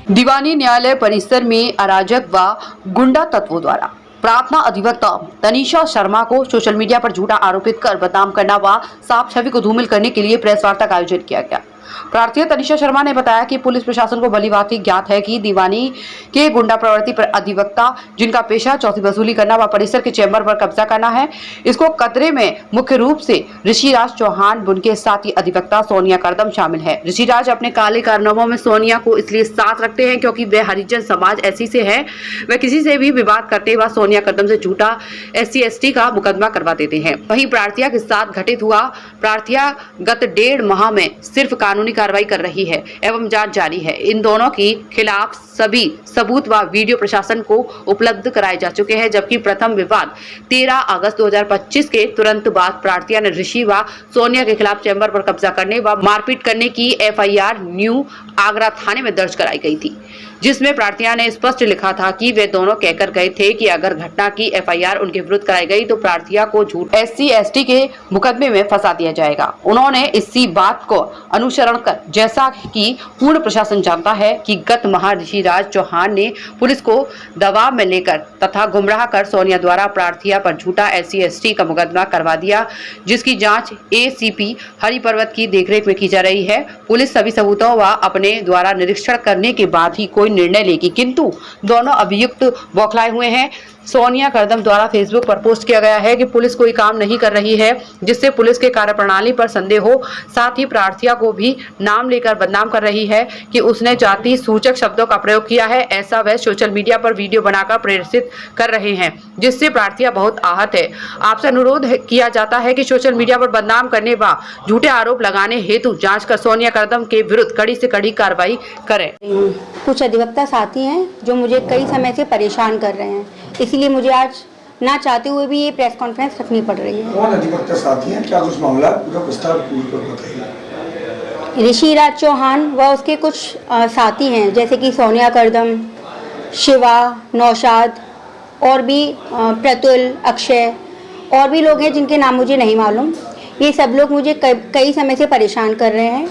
दीवानी न्यायालय परिसर में अराजक व गुंडा तत्वों द्वारा प्रार्थना अधिवक्ता तनीषा शर्मा को सोशल मीडिया पर झूठा आरोपित कर बदनाम करना व साफ छवि को धूमिल करने के लिए प्रेस वार्ता का आयोजन किया गया। प्रार्थी तनीषा शर्मा ने बताया कि पुलिस प्रशासन को भलीभांति ज्ञात है कि दीवानी के गुंडा प्रवृत्ति पर अधिवक्ता, जिनका पेशा चौथी वसूली करना व परिसर के चैम्बर पर कब्जा करना है, इसको कतरे में मुख्य रूप से ऋषिराज चौहान, उनके साथी अधिवक्ता सोनिया करदम शामिल है। ऋषिराज अपने काले कारनामों में सोनिया को इसलिए साथ रखते हैं क्योंकि वे हरिजन समाज ऐसी से है, वे किसी से भी विवाद करते व सोनिया करदम से झूठा SC/ST का मुकदमा करवा देते हैं। वहीं प्रार्थिया के साथ घटित हुआ, प्रार्थिया गत 1.5 माह में सिर्फ कानूनी कार्रवाई कर रही है एवं जांच जारी है। इन दोनों के खिलाफ सभी सबूत व वीडियो प्रशासन को उपलब्ध कराए जा चुके हैं, जबकि प्रथम विवाद 13 अगस्त 2025 के तुरंत बाद प्रार्थिया ने ऋषि व सोनिया के खिलाफ चैम्बर पर कब्जा करने व मारपीट करने की FIR न्यू आगरा थाने में दर्ज कराई गई थी, जिसमें प्रार्थिया ने स्पष्ट लिखा था कि वे दोनों कहकर गए थे कि अगर घटना की FIR उनके विरुद्ध कराई गई तो प्रार्थिया को झूठ SC/ST के मुकदमे में फंसा दिया जाएगा। उन्होंने इसी बात को अनुसरण कर, जैसा कि पूर्ण प्रशासन जानता है कि गत माह ऋषिराज चौहान ने पुलिस को दबाव में लेकर तथा गुमराह कर सोनिया द्वारा प्रार्थिया पर झूठा SC/ST का मुकदमा करवा दिया, जिसकी जांच ACP हरिपर्वत की देखरेख में की जा रही है। पुलिस सभी सबूतों व अपने द्वारा निरीक्षण करने के बाद ही कोई निर्णय लेगी, किंतु दोनों अभियुक्त बौखलाए हुए हैं। सोनिया करदम द्वारा फेसबुक पर पोस्ट किया गया है कि पुलिस कोई काम नहीं कर रही है, जिससे पुलिस के कार्यप्रणाली पर संदेह हो। साथ ही प्रार्थिया को भी नाम लेकर बदनाम कर रही है कि उसने जाति सूचक शब्दों का प्रयोग किया है, ऐसा वह सोशल मीडिया पर वीडियो बनाकर प्रेरित कर रहे हैं, जिससे प्रार्थिया बहुत आहत है। आपसे अनुरोध किया जाता है कि सोशल मीडिया पर बदनाम करने व झूठे आरोप लगाने हेतु जाँच कर सोनिया करदम के विरुद्ध कड़ी से कड़ी कार्रवाई करें। कुछ अधिवक्ता साथी हैं जो मुझे कई समय से परेशान कर रहे हैं, इसलिए मुझे आज ना चाहते हुए भी ये प्रेस कॉन्फ्रेंस रखनी पड़ रही है। कौन अधिवक्ता साथी हैं, क्या कुछ मामला, पूरा विस्तार बताइए। ऋषिराज चौहान व उसके कुछ साथी हैं, जैसे कि सोनिया करदम, शिवा, नौशाद और भी प्रतुल, अक्षय और भी लोग हैं जिनके नाम मुझे नहीं मालूम। ये सब लोग मुझे कई समय से परेशान कर रहे हैं,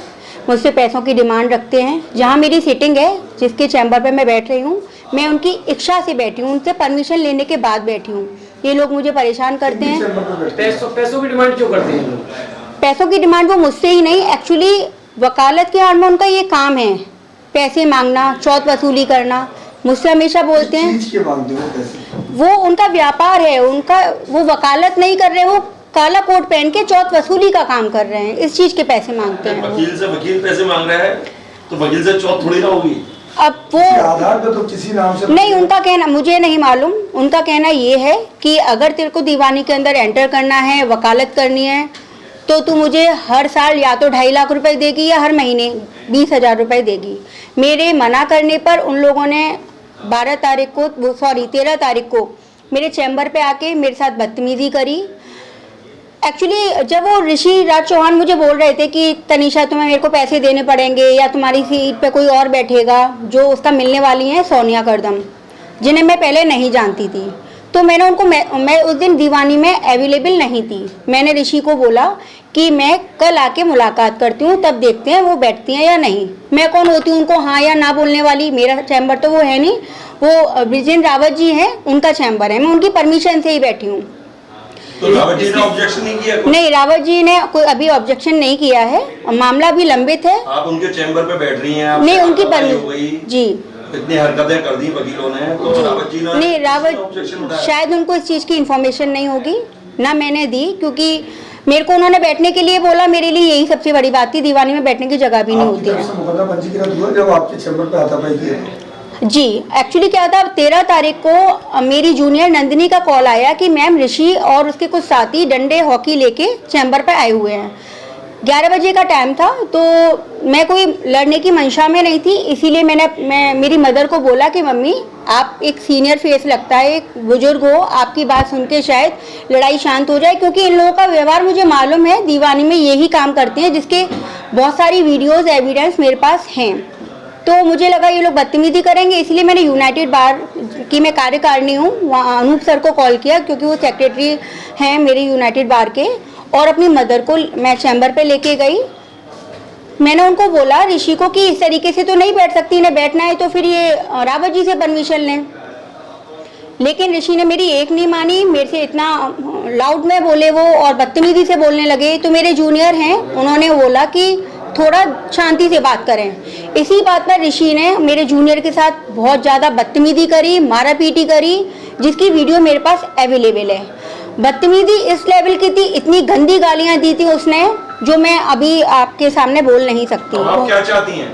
मुझसे पैसों की डिमांड रखते हैं। जहाँ मेरी सीटिंग है, जिसके चैम्बर पर मैं बैठ रही हूँ, मैं उनकी इच्छा से बैठी हूँ, उनसे परमिशन लेने के बाद बैठी हूँ। ये लोग मुझे परेशान करते हैं। पैसों की डिमांड क्यों करते हैं? पैसों की डिमांड वो मुझसे ही नहीं, एक्चुअली वकालत के आड़ में उनका ये काम है, पैसे मांगना, चौथ वसूली करना। मुझसे हमेशा बोलते हैं, वो उनका व्यापार है, उनका वो वकालत नहीं कर रहे, वो काला कोट पहन के चौथ वसूली का काम कर रहे हैं, इस चीज के पैसे मांगते हैं। वकील से वकील पैसे मांग रहा है तो वकील से चौथ थोड़ी ना होगी। अब वो आधार पे तो किसी नाम से नहीं, उनका कहना मुझे नहीं मालूम। उनका कहना ये है कि अगर तेरे को दीवानी के अंदर एंटर करना है, वकालत करनी है, तो तू मुझे हर साल या तो 2.5 लाख रुपए देगी या हर महीने 20,000 रुपए देगी। मेरे मना करने पर उन लोगों ने 13 तारीख को मेरे चैम्बर पे आके मेरे साथ बदतमीजी करी। एक्चुअली जब वो ऋषिराज चौहान मुझे बोल रहे थे कि तनीषा तुम्हें मेरे को पैसे देने पड़ेंगे या तुम्हारी सीट पे कोई और बैठेगा, जो उसका मिलने वाली है सोनिया करदम, जिन्हें मैं पहले नहीं जानती थी, तो मैंने उनको मैं उस दिन दीवानी में अवेलेबल नहीं थी। मैंने ऋषि को बोला कि मैं कल आके मुलाकात करती हूँ, तब देखते हैं वो बैठती हैं या नहीं। मैं कौन होती हूँ उनको हाँ या ना बोलने वाली? मेरा चैम्बर तो वो है नहीं, वो ब्रिजेंद्र रावत जी हैं, उनका चैम्बर है, मैं उनकी परमिशन से ही बैठी हूँ। तो रावत जी ने ऑब्जेक्शन नहीं किया? नहीं, रावत जी ने कोई अभी ऑब्जेक्शन नहीं किया है, मामला भी लंबित है। आप उनके चैम्बर पे बैठ रही हैं, आप नहीं, उनकी परमिशन जी, इतनी हरकतें कर दी वकीलों ने, तो रावत जी ने नहीं, रावत शायद उनको इस चीज की इंफॉर्मेशन नहीं होगी, ना मैंने दी, क्योंकि मेरे को उन्होंने बैठने के लिए बोला। मेरे लिए यही सबसे बड़ी बात थी, दीवानी में बैठने की जगह भी नहीं होती है। जब आपके चैम्बर पे हाथापाई किया जी, एक्चुअली क्या था, 13 तारीख को मेरी जूनियर नंदिनी का कॉल आया कि मैम ऋषि और उसके कुछ साथी डंडे हॉकी लेके चैम्बर पर आए हुए हैं। 11 बजे का टाइम था, तो मैं कोई लड़ने की मंशा में नहीं थी, इसीलिए मैं मेरी मदर को बोला कि मम्मी आप एक सीनियर फेस लगता है, एक बुजुर्ग हो, आपकी बात सुन के शायद लड़ाई शांत हो जाए, क्योंकि इन लोगों का व्यवहार मुझे मालूम है, दीवानी में यही काम करते हैं, जिसके बहुत सारी वीडियोज़ एविडेंस मेरे पास हैं। तो मुझे लगा ये लोग बदतमीजी करेंगे, इसलिए मैंने यूनाइटेड बार की मैं कार्यकारिणी हूँ, वहाँ अनूप सर को कॉल किया, क्योंकि वो सेक्रेटरी हैं मेरे यूनाइटेड बार के, और अपनी मदर को मैं चैम्बर पे लेके गई। मैंने उनको बोला ऋषि को कि इस तरीके से तो नहीं बैठ सकती, इन्हें बैठना है तो फिर ये रावत जी से परमिशन लें। लेकिन ऋषि ने मेरी एक नहीं मानी, मेरे से इतना लाउड में बोले वो और बदतमीजी से बोलने लगे। तो मेरे जूनियर हैं, उन्होंने बोला कि थोड़ा शांति से बात करें। इसी बात पर ऋषि ने मेरे जूनियर के साथ बहुत ज़्यादा बदतमीजी करी, मारा पीटी करी, जिसकी वीडियो मेरे पास अवेलेबल है। बदतमीजी इस लेवल की थी, इतनी गंदी गालियाँ दी थी उसने, जो मैं अभी आपके सामने बोल नहीं सकती। अब आप क्या चाहती हैं?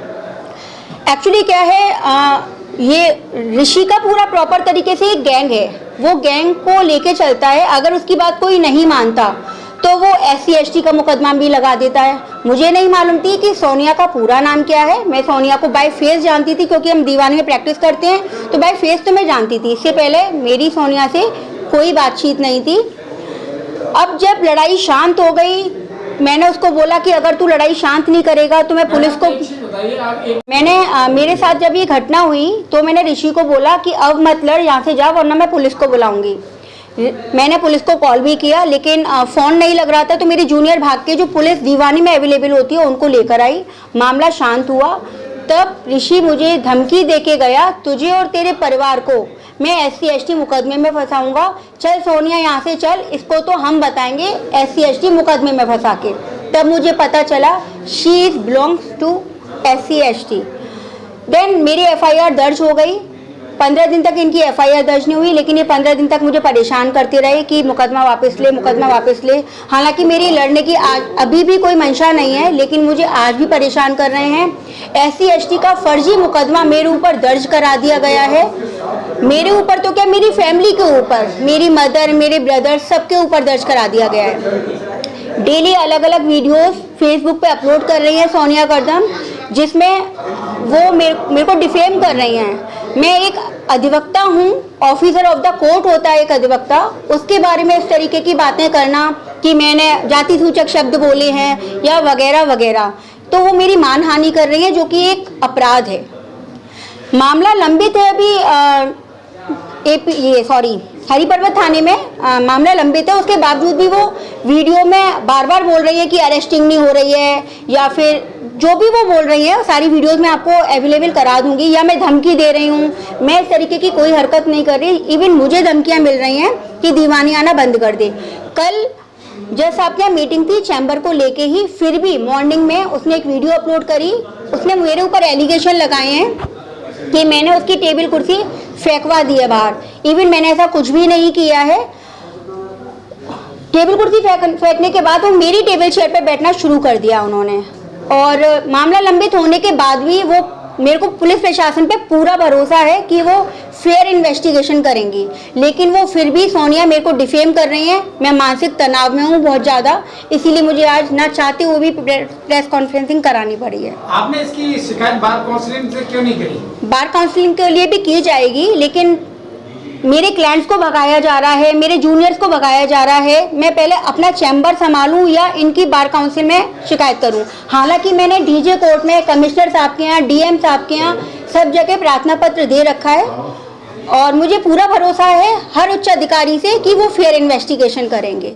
एक्चुअली क्या है, ये ऋषि का पूरा प्रॉपर तरीके से एक गैंग है, वो गैंग को लेके चलता है। अगर उसकी बात कोई नहीं मानता तो वो SC ST का मुकदमा भी लगा देता है। मुझे नहीं मालूम थी कि सोनिया का पूरा नाम क्या है। मैं सोनिया को बाय फेस जानती थी, क्योंकि हम दीवानी में प्रैक्टिस करते हैं, तो बाय फेस तो मैं जानती थी। इससे पहले मेरी सोनिया से कोई बातचीत नहीं थी। अब जब लड़ाई शांत हो गई, मैंने उसको बोला कि अगर तू लड़ाई शांत नहीं करेगा तो मैं पुलिस को, मेरे साथ जब ये घटना हुई तो मैंने ऋषि को बोला कि अब मत लड़, यहाँ से जा, वरना मैं पुलिस को बुलाऊंगी। मैंने पुलिस को कॉल भी किया, लेकिन फ़ोन नहीं लग रहा था। तो मेरी जूनियर भाग के, जो पुलिस दीवानी में अवेलेबल होती है, उनको लेकर आई। मामला शांत हुआ। तब ऋषि मुझे धमकी देके गया, तुझे और तेरे परिवार को मैं SC ST मुकदमे में फंसाऊंगा। चल सोनिया, यहाँ से चल, इसको तो हम बताएंगे SC ST मुकदमे में फंसा के। तब मुझे पता चला she is belongs to SC ST। Then मेरी FIR दर्ज हो गई। 15 दिन तक इनकी FIR दर्ज नहीं हुई, लेकिन ये 15 दिन तक मुझे परेशान करते रहे कि मुकदमा वापस ले, मुकदमा वापस ले। हालांकि मेरी लड़ने की आज अभी भी कोई मंशा नहीं है, लेकिन मुझे आज भी परेशान कर रहे हैं। SC ST का फर्जी मुकदमा मेरे ऊपर दर्ज करा दिया गया है। मेरे ऊपर तो क्या, मेरी फैमिली के ऊपर, मेरी मदर, मेरे ब्रदर, सबके ऊपर दर्ज करा दिया गया है। डेली अलग अलग वीडियोस फेसबुक पे अपलोड कर रही है सोनिया कर्दम, जिसमें वो मेरे को डिफेम कर रही हैं। मैं एक अधिवक्ता हूँ, ऑफिसर ऑफ द कोर्ट होता है एक अधिवक्ता, उसके बारे में इस तरीके की बातें करना कि मैंने जाति सूचक शब्द बोले हैं या वगैरह वगैरह, तो वो मेरी मानहानि कर रही है, जो कि एक अपराध है। मामला लंबित है अभी हरी पर्वत थाने में मामला लंबित है। उसके बावजूद भी वो वीडियो में बार बार बोल रही है कि अरेस्टिंग नहीं हो रही है, या फिर जो भी वो बोल रही है सारी वीडियोस मैं आपको अवेलेबल करा दूंगी, या मैं धमकी दे रही हूँ। मैं इस तरीके की कोई हरकत नहीं कर रही। इवन मुझे धमकियाँ मिल रही हैं कि दीवानी आना बंद कर दे। कल जज साहब की मीटिंग थी चैम्बर को लेके ही, फिर भी मॉर्निंग में उसने एक वीडियो अपलोड करी। उसने मेरे ऊपर एलिगेशन लगाए हैं कि मैंने उसकी टेबल कुर्सी फेंकवा दी है बाहर। इवन मैंने ऐसा कुछ भी नहीं किया है। टेबल कुर्सी फेंकने के बाद वो मेरी टेबल चेयर पे बैठना शुरू कर दिया उन्होंने। और मामला लंबित होने के बाद भी वो, मेरे को पुलिस प्रशासन पे पूरा भरोसा है कि वो फेयर इन्वेस्टिगेशन करेंगी, लेकिन वो फिर भी सोनिया मेरे को डिफेम कर रही हैं। मैं मानसिक तनाव में हूँ बहुत ज़्यादा, इसीलिए मुझे आज ना चाहते हुए भी प्रेस कॉन्फ्रेंसिंग करानी पड़ी है। आपने इसकी शिकायत बार काउंसलिंग से क्यों नहीं करी? बार काउंसलिंग के लिए भी की जाएगी, लेकिन मेरे क्लाइंट्स को भगाया जा रहा है, मेरे जूनियर्स को भगाया जा रहा है। मैं पहले अपना चैम्बर संभालूं या इनकी बार काउंसिल में शिकायत करूं। हालांकि मैंने डीजे कोर्ट में, कमिश्नर साहब के यहाँ, DM साहब के यहाँ सब जगह प्रार्थना पत्र दे रखा है, और मुझे पूरा भरोसा है हर उच्च अधिकारी से कि वो फेयर इन्वेस्टिगेशन करेंगे।